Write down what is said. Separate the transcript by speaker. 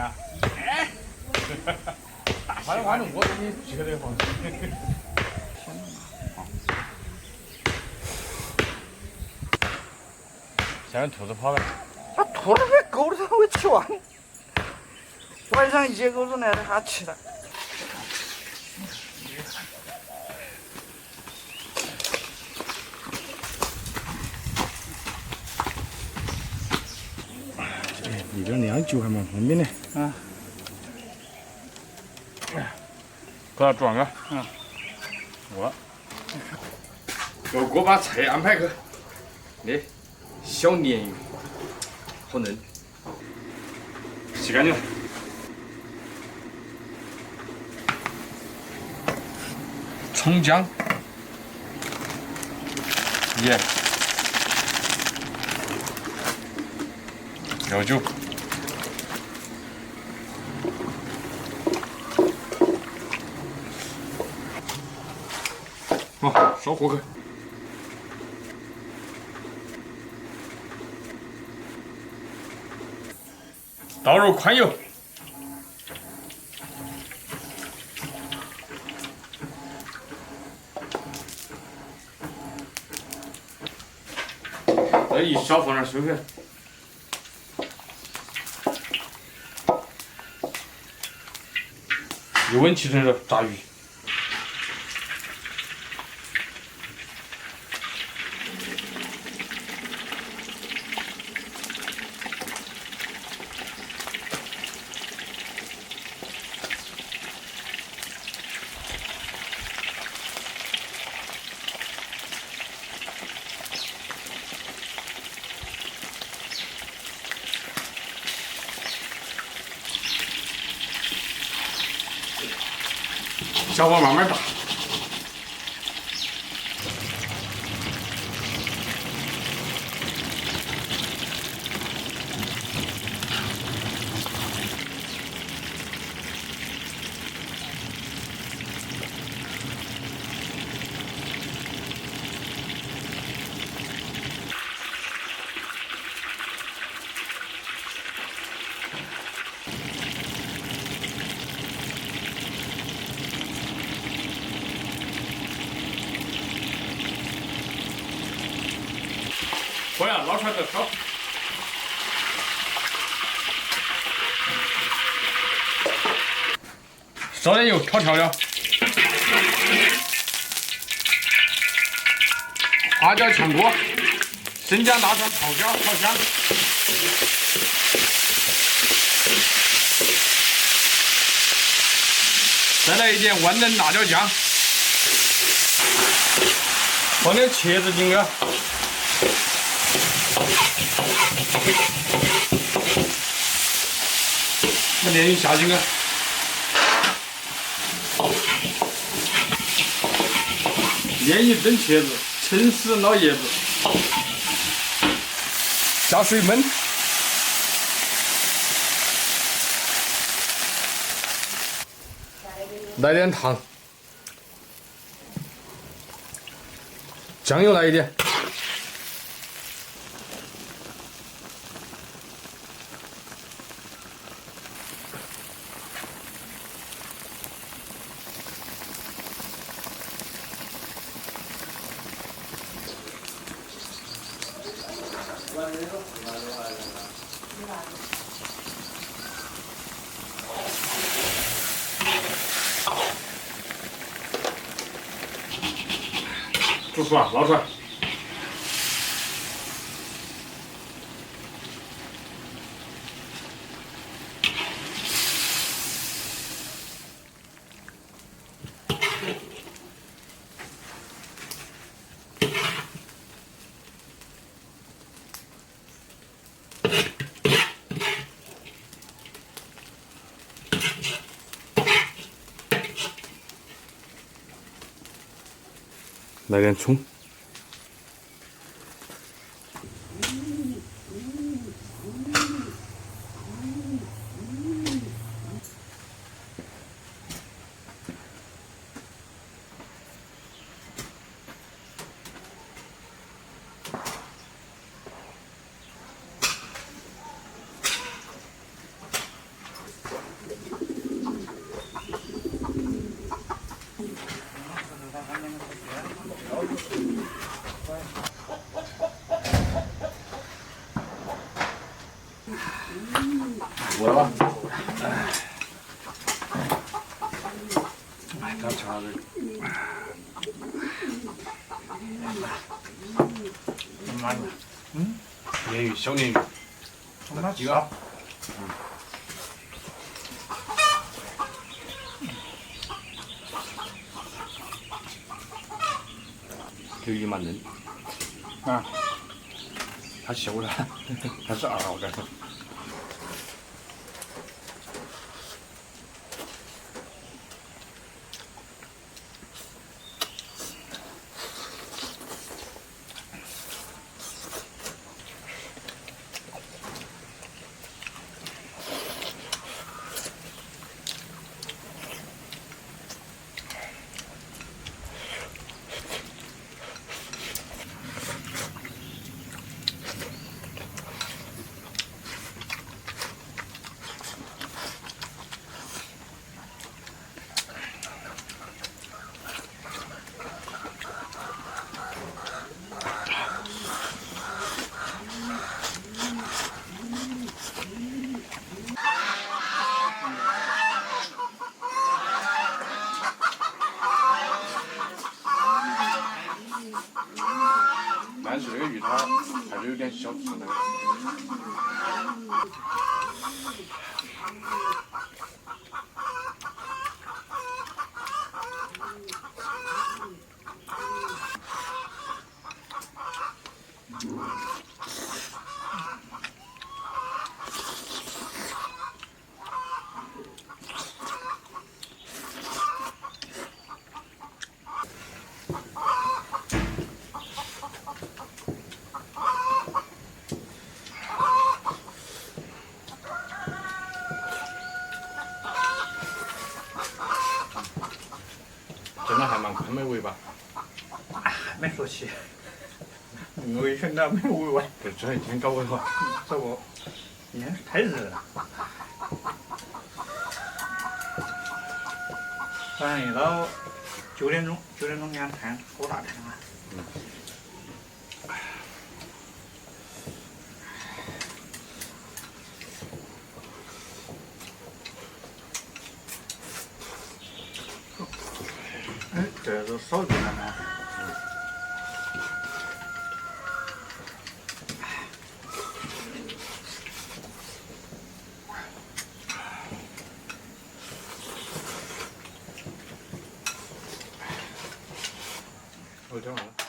Speaker 1: 啊！哎，反正我给你记得放心。现在兔子跑了。
Speaker 2: 那兔子被狗子会吃完，晚上一狗子来了，它吃了。
Speaker 1: 一点酿酒还蛮方便的。
Speaker 2: 啊，
Speaker 1: 给它装个。我。我把菜安排去。那小鲶鱼，好嫩。洗干净了。葱姜。盐。料酒。好，烧火去。倒入宽油。再一小放点水分。油温提升了，炸鱼。小火慢慢炸。火呀，捞出来再烧。烧点油，炒调料。花椒炝锅，生姜、大蒜、泡椒炒香。再来一点万能辣椒酱，放点茄子进去。把鲶鱼下进去。鲶鱼蒸茄子，撑死老爷子。下水焖。来点糖。酱油来一点。煮熟了，捞出来。来点葱。我了吧？
Speaker 2: 哎，刚吃完了。妈呀！
Speaker 1: 鲶鱼，小鲶鱼，
Speaker 2: 他妈
Speaker 1: 几个？这鱼蛮嫩，
Speaker 2: 啊，
Speaker 1: 它熟了，它是熬的。但是这个鱼它还是有点小刺那个。真的还蛮美味吧？
Speaker 2: 还没说起，我一天都没喂完。
Speaker 1: 这一天搞不好。
Speaker 2: 这不，今天太热了。反正一到9点钟你看太阳好大太阳啊！哎，这都少一点了。
Speaker 1: 我讲完了。